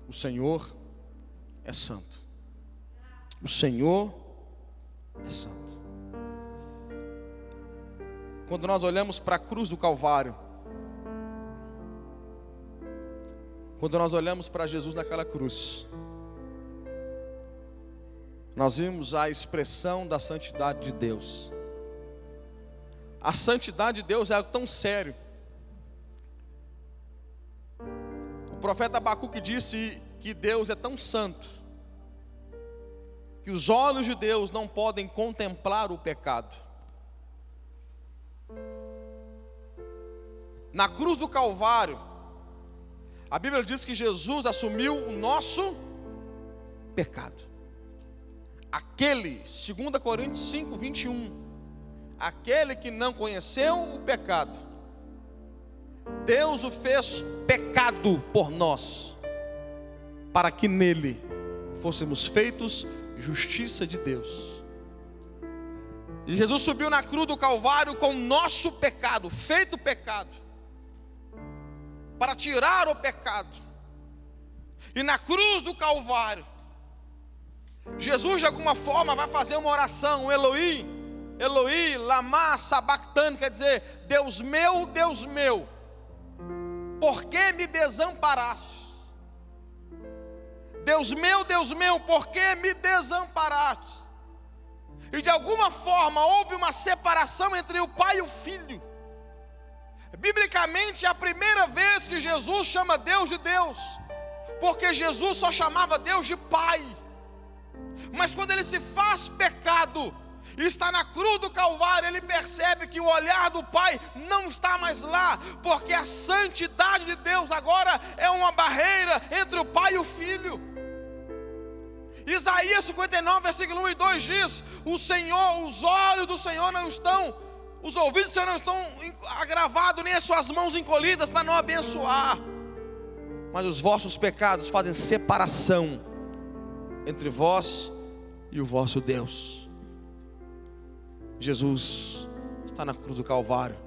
O Senhor é santo. O Senhor é santo. Quando nós olhamos para a cruz do Calvário, quando nós olhamos para Jesus naquela cruz, nós vimos a expressão da santidade de Deus. A santidade de Deus é algo tão sério. O profeta Abacuque disse que Deus é tão santo que os olhos de Deus não podem contemplar o pecado. Na cruz do Calvário, a Bíblia diz que Jesus assumiu o nosso pecado. Aquele, 2 Coríntios 5, 21, aquele que não conheceu o pecado, Deus o fez pecado por nós, para que nele fôssemos feitos justiça de Deus. E Jesus subiu na cruz do Calvário com o nosso pecado, feito pecado, para tirar o pecado. E na cruz do Calvário, Jesus de alguma forma vai fazer uma oração: Eloi, Eloi, lama sabachthani, quer dizer, Deus meu, por que me desamparaste? Deus meu, por que me desamparaste? E de alguma forma houve uma separação entre o pai e o filho. Biblicamente é a primeira vez que Jesus chama Deus de Deus, porque Jesus só chamava Deus de Pai. Mas quando ele se faz pecado e está na cruz do Calvário, ele percebe que o olhar do Pai não está mais lá, porque a santidade de Deus agora é uma barreira entre o Pai e o Filho. Isaías 59, versículo 1 e 2 diz: o Senhor, os olhos do Senhor não estão, os ouvidos do Senhor não estão agravados, nem as suas mãos encolhidas para não abençoar, mas os vossos pecados fazem separação entre vós e o vosso Deus. Jesus está na cruz do Calvário,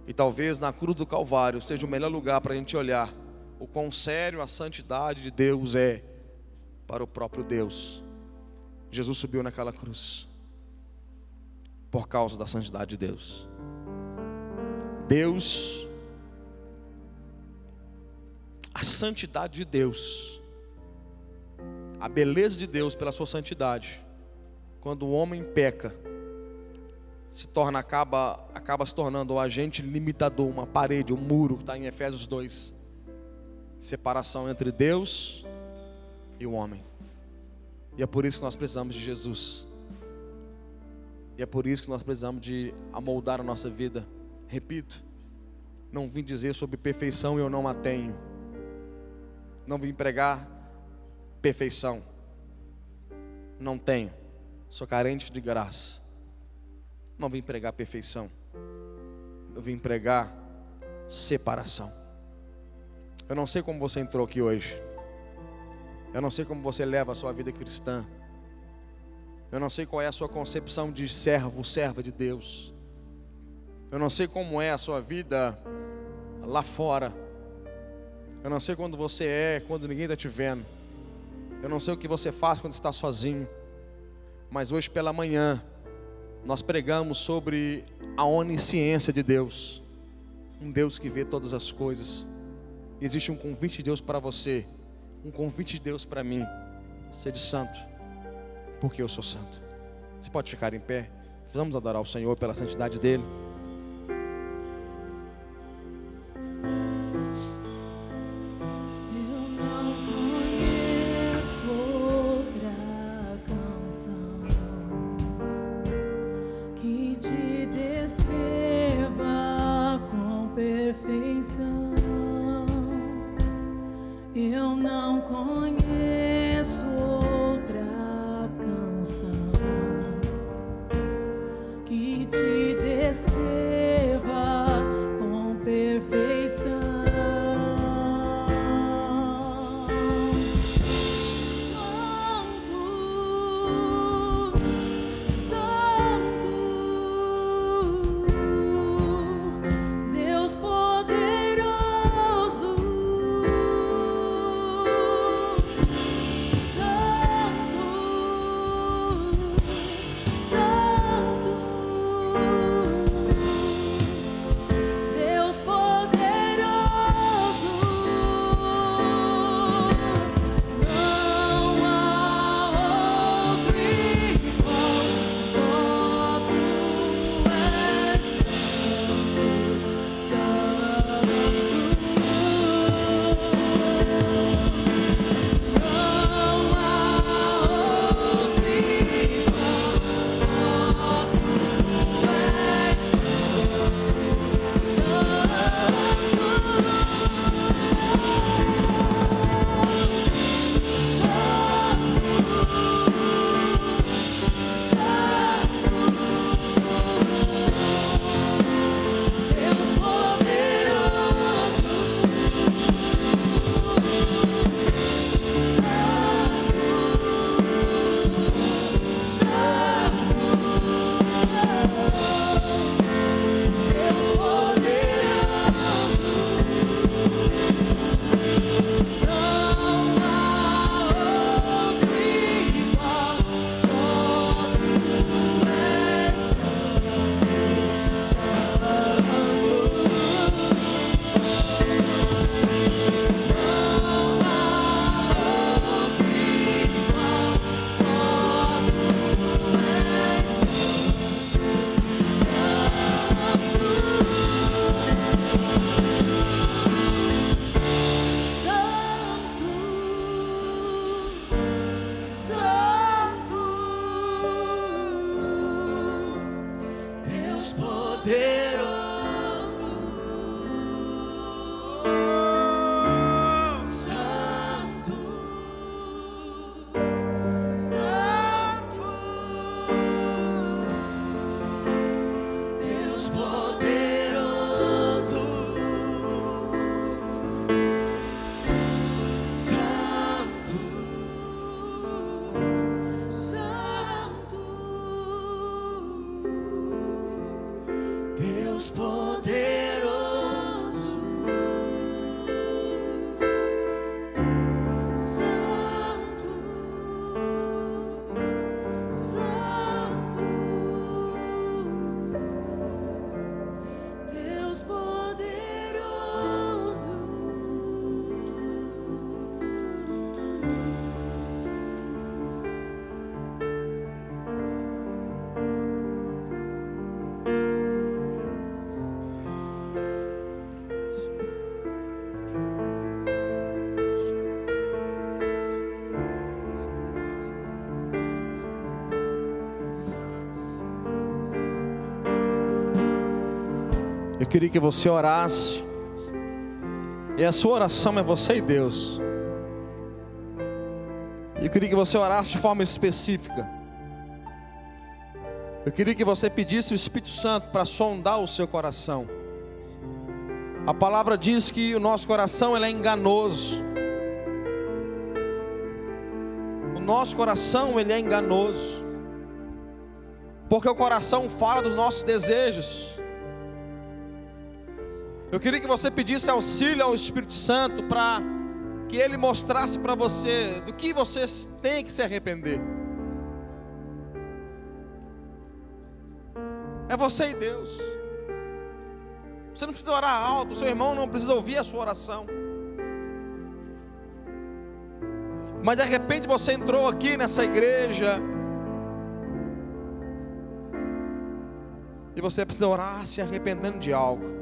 e talvez na cruz do Calvário seja o melhor lugar para a gente olhar o quão sério a santidade de Deus é para o próprio Deus. Jesus subiu naquela cruz por causa da santidade de Deus. Deus, a santidade de Deus, a beleza de Deus pela sua santidade, quando o homem peca, acaba se tornando um agente limitador, uma parede, um muro, que está em Efésios 2. Separação entre Deus e o homem. E é por isso que nós precisamos de Jesus. E é por isso que nós precisamos de amoldar a nossa vida. Repito, não vim dizer sobre perfeição, eu não a tenho. Não vim pregar perfeição. Não tenho. Sou carente de graça. Não vim pregar perfeição. Eu vim pregar separação. Eu não sei como você entrou aqui hoje. Eu não sei como você leva a sua vida cristã. Eu não sei qual é a sua concepção de servo, serva de Deus. Eu não sei como é a sua vida lá fora. Eu não sei quando você é, quando ninguém está te vendo. Eu não sei o que você faz quando está sozinho. Mas hoje pela manhã, nós pregamos sobre a onisciência de Deus. Um Deus que vê todas as coisas. Existe um convite de Deus para você. Um convite de Deus para mim. Sede santo, porque eu sou santo. Você pode ficar em pé. Vamos adorar o Senhor pela santidade dEle. Eu não conheço outra canção que te descreva Eu queria que você orasse. E a sua oração é você e Deus. Eu queria que você orasse de forma específica. Eu queria que você pedisse o Espírito Santo para sondar o seu coração. A palavra diz que o nosso coração ele é enganoso. O nosso coração ele é enganoso. Porque o coração fala dos nossos desejos. Eu queria que você pedisse auxílio ao Espírito Santo para que Ele mostrasse para você do que você tem que se arrepender. É você e Deus. Você não precisa orar alto, o seu irmão não precisa ouvir a sua oração. Mas de repente você entrou aqui nessa igreja e você precisa orar se arrependendo de algo.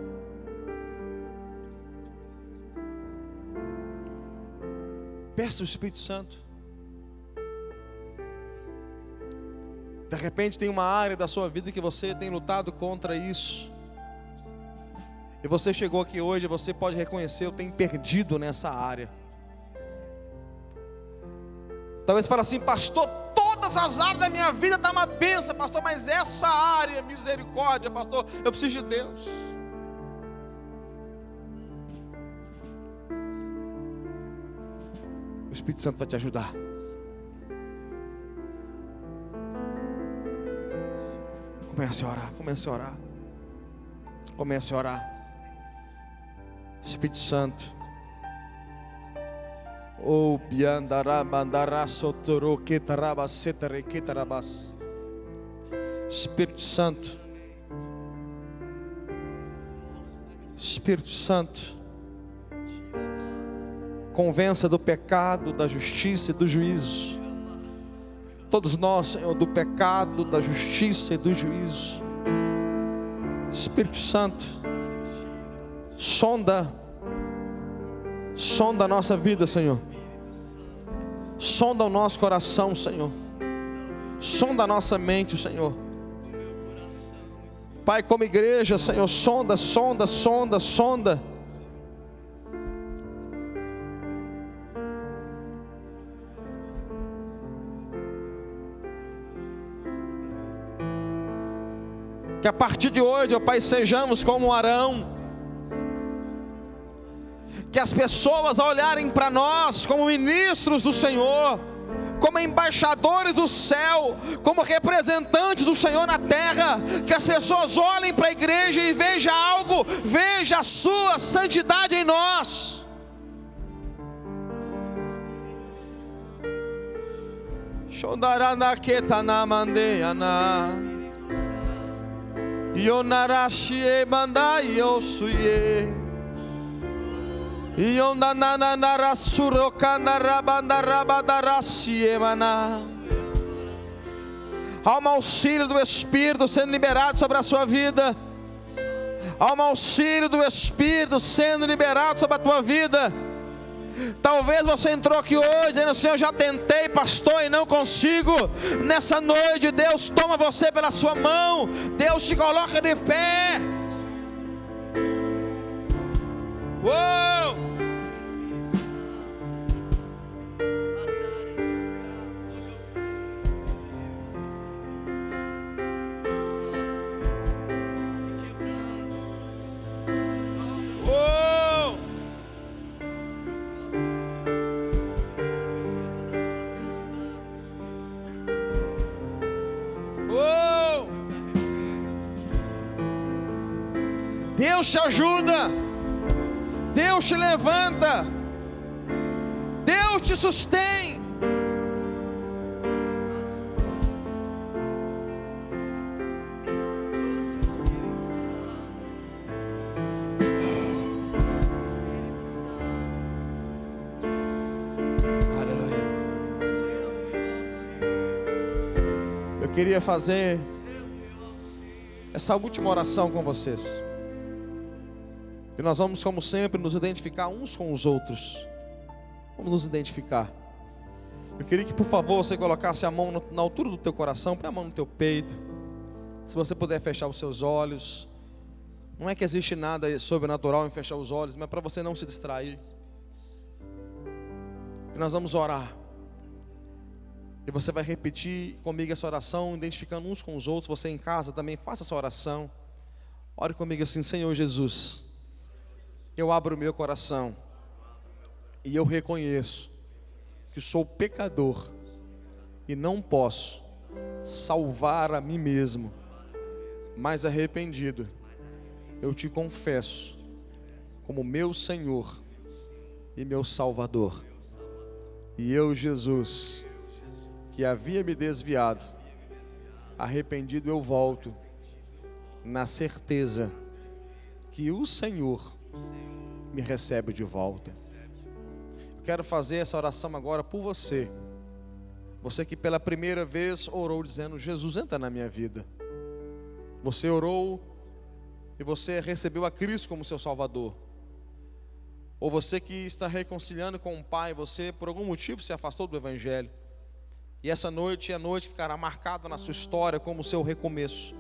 Peça o Espírito Santo. De repente tem uma área da sua vida que você tem lutado contra isso. E você chegou aqui hoje, você pode reconhecer, eu tenho perdido nessa área. Talvez você fale assim, pastor, todas as áreas da minha vida estão uma bênção, pastor, mas essa área, misericórdia, pastor, eu preciso de Deus. O Espírito Santo vai te ajudar. Comece a orar, comece a orar. Comece a orar. Espírito Santo. Oh, Espírito Santo. Espírito Santo. Convença do pecado, da justiça e do juízo. Todos nós, Senhor, do pecado, da justiça e do juízo. Espírito Santo, sonda a nossa vida, Senhor. Sonda o nosso coração, Senhor. Sonda a nossa mente, Senhor. Pai, como igreja, Senhor, sonda. Que a partir de hoje, ó Pai, sejamos como Arão. Que as pessoas ao olharem para nós como ministros do Senhor, como embaixadores do céu, como representantes do Senhor na terra, que as pessoas olhem para a igreja e vejam algo, vejam a sua santidade em nós. Yonarashie mandai osuye Yondananara surokanda rabanda rabadarasie maná. Há um auxílio do Espírito sendo liberado sobre a sua vida. Há um auxílio do Espírito sendo liberado sobre a tua vida. Talvez você entrou aqui hoje dizendo, Senhor, já tentei, pastor, e não consigo. Nessa noite, Deus toma você pela sua mão. Deus te coloca de pé. Uou! Deus te ajuda, Deus te levanta, Deus te sustém. Aleluia. Eu queria fazer essa última oração com vocês. E nós vamos, como sempre, nos identificar uns com os outros. Vamos nos identificar. Eu queria que, por favor, você colocasse a mão na altura do teu coração, põe a mão no teu peito. Se você puder fechar os seus olhos. Não é que existe nada sobrenatural em fechar os olhos, mas é para você não se distrair. E nós vamos orar. E você vai repetir comigo essa oração, identificando uns com os outros. Você em casa também faça essa oração. Ore comigo assim: Senhor Jesus, eu abro o meu coração e eu reconheço que sou pecador e não posso salvar a mim mesmo, mas arrependido, eu te confesso como meu Senhor e meu Salvador. E eu, Jesus, que havia me desviado, arrependido eu volto, na certeza que o Senhor me recebe de volta. Eu quero fazer essa oração agora por você. Você que pela primeira vez orou dizendo: Jesus, entra na minha vida. Você orou e você recebeu a Cristo como seu Salvador. Ou você que está reconciliando com o Pai, você por algum motivo se afastou do Evangelho. E essa noite é a noite que ficará marcada na sua história como o seu recomeço,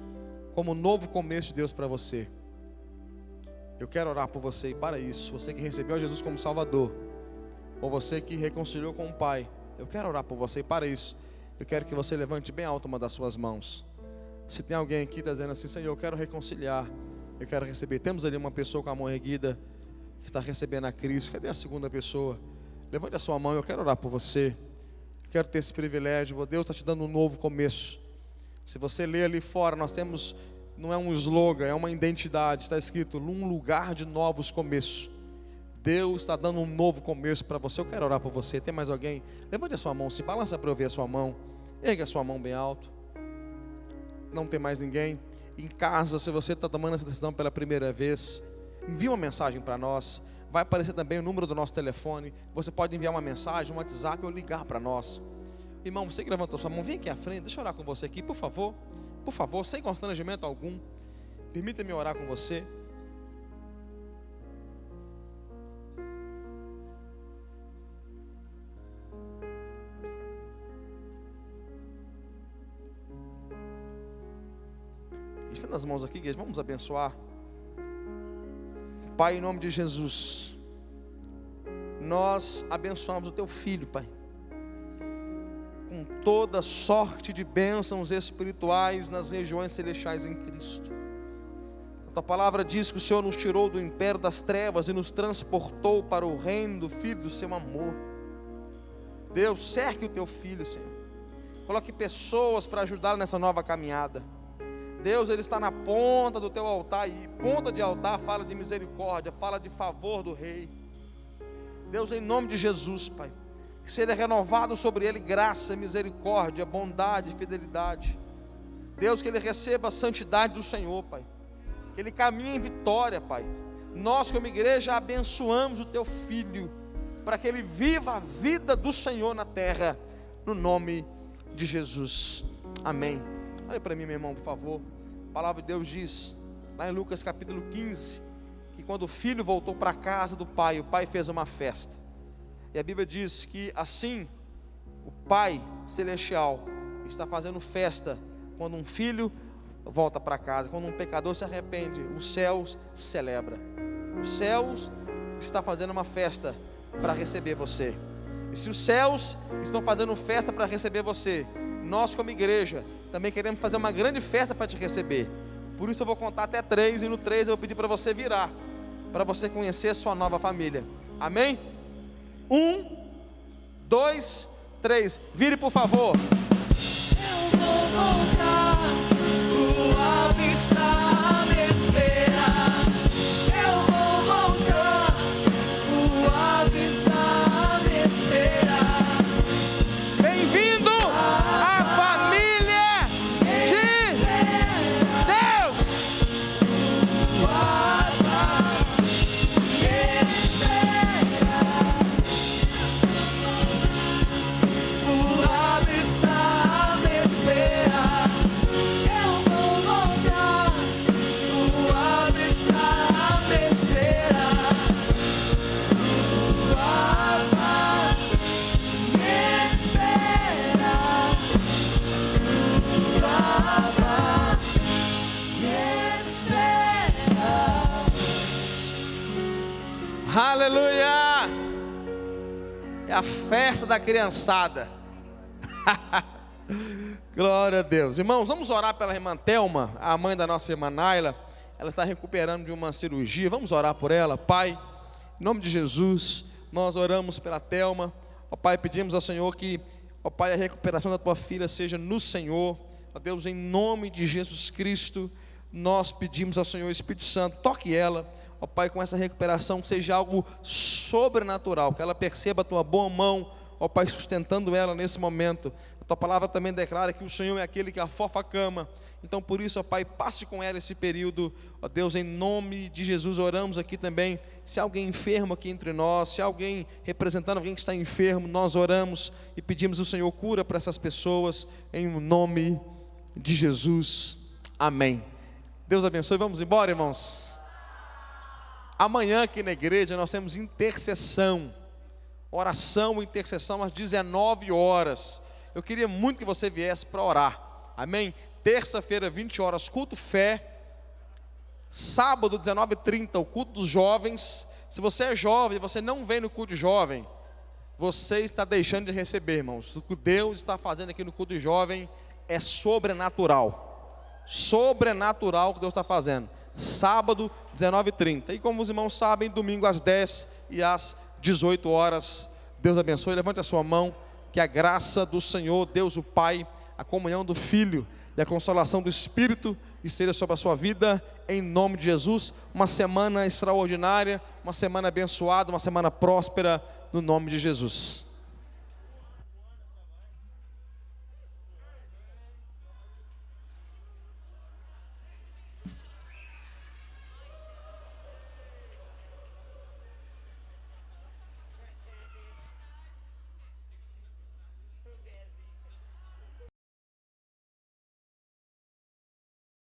como um novo começo de Deus para você. Eu quero orar por você e para isso, você que recebeu Jesus como Salvador, ou você que reconciliou com o Pai, eu quero orar por você e para isso, eu quero que você levante bem alto uma das suas mãos. Se tem alguém aqui dizendo assim: Senhor, eu quero reconciliar, eu quero receber. Temos ali uma pessoa com a mão erguida que está recebendo a Cristo. Cadê a segunda pessoa? Levante a sua mão, eu quero orar por você. Eu quero ter esse privilégio. Deus está te dando um novo começo. Se você ler ali fora, nós temos, não é um slogan, é uma identidade. Está escrito: um lugar de novos começos. Deus está dando um novo começo para você. Eu quero orar por você. Tem mais alguém? Levante a sua mão, se balança para eu ver a sua mão. Erga a sua mão bem alto. Não tem mais ninguém? Em casa, se você está tomando essa decisão pela primeira vez, envie uma mensagem para nós. Vai aparecer também o número do nosso telefone. Você pode enviar uma mensagem, um WhatsApp ou ligar para nós. Irmão, você que levantou sua mão, vem aqui à frente, deixa eu orar com você aqui, por favor, sem constrangimento algum. Permita-me orar com você. Estenda as mãos aqui, igreja, vamos abençoar. Pai, em nome de Jesus, nós abençoamos o teu filho, Pai, com toda sorte de bênçãos espirituais nas regiões celestiais em Cristo. A tua palavra diz que o Senhor nos tirou do império das trevas e nos transportou para o reino do Filho do seu amor. Deus, cerque o teu filho, Senhor. Coloque pessoas para ajudá-lo nessa nova caminhada. Deus, ele está na ponta do teu altar, e ponta de altar fala de misericórdia, fala de favor do Rei. Deus, em nome de Jesus, Pai, que seja renovado sobre ele graça, misericórdia, bondade, fidelidade. Deus, que ele receba a santidade do Senhor, Pai, que ele caminhe em vitória, Pai. Nós como igreja abençoamos o teu filho, para que ele viva a vida do Senhor na terra, no nome de Jesus, amém. Olha para mim, meu irmão, por favor. A palavra de Deus diz, lá em Lucas capítulo 15, que quando o filho voltou para a casa do pai, o pai fez uma festa. E a Bíblia diz que assim, o Pai Celestial está fazendo festa quando um filho volta para casa, quando um pecador se arrepende, os céus celebra. Os céus está fazendo uma festa para receber você. E se os céus estão fazendo festa para receber você, nós como igreja também queremos fazer uma grande festa para te receber. Por isso eu vou contar até 3, e no 3 eu vou pedir para você virar, para você conhecer a sua nova família. Amém? 1, 2, 3, vire por favor. Eu vou voltar, o alto está a me esperar. Eu vou voltar, o alto está a me esperar. Bem-vindo à família de Deus. O alto me espera. O alto está a me esperar. Aleluia! É a festa da criançada. Glória a Deus. Irmãos, vamos orar pela irmã Thelma, a mãe da nossa irmã Naila. Ela está recuperando de uma cirurgia. Vamos orar por ela, Pai. Em nome de Jesus, nós oramos pela Thelma. Ó Pai, pedimos ao Senhor que, ó Pai, a recuperação da tua filha seja no Senhor. Ó Deus, em nome de Jesus Cristo, nós pedimos ao Senhor, Espírito Santo, toque ela. Ó Pai, com essa recuperação, que seja algo sobrenatural, que ela perceba a tua boa mão, ó Pai, sustentando ela nesse momento. A tua palavra também declara que o Senhor é aquele que afofa a cama. Então por isso, ó Pai, passe com ela esse período. Ó Deus, em nome de Jesus, oramos aqui também. Se há alguém enfermo aqui entre nós, se há alguém representando alguém que está enfermo, nós oramos e pedimos ao Senhor cura para essas pessoas, em nome de Jesus, amém. Deus abençoe, vamos embora, irmãos. Amanhã aqui na igreja nós temos intercessão, oração e intercessão às 19 horas. Eu queria muito que você viesse para orar, amém? Terça-feira, 20 horas, culto fé. Sábado, 19h30, o culto dos jovens. Se você é jovem e você não vem no culto de jovem, você está deixando de receber, irmãos. O que Deus está fazendo aqui no culto de jovem é sobrenatural. Sobrenatural o que Deus está fazendo. Sábado, 19h30. E como os irmãos sabem, domingo às 10 e às 18 horas. Deus abençoe. Levante a sua mão. Que a graça do Senhor, Deus o Pai, a comunhão do Filho e a consolação do Espírito esteja sobre a sua vida, em nome de Jesus. Uma semana extraordinária, uma semana abençoada, uma semana próspera, no nome de Jesus.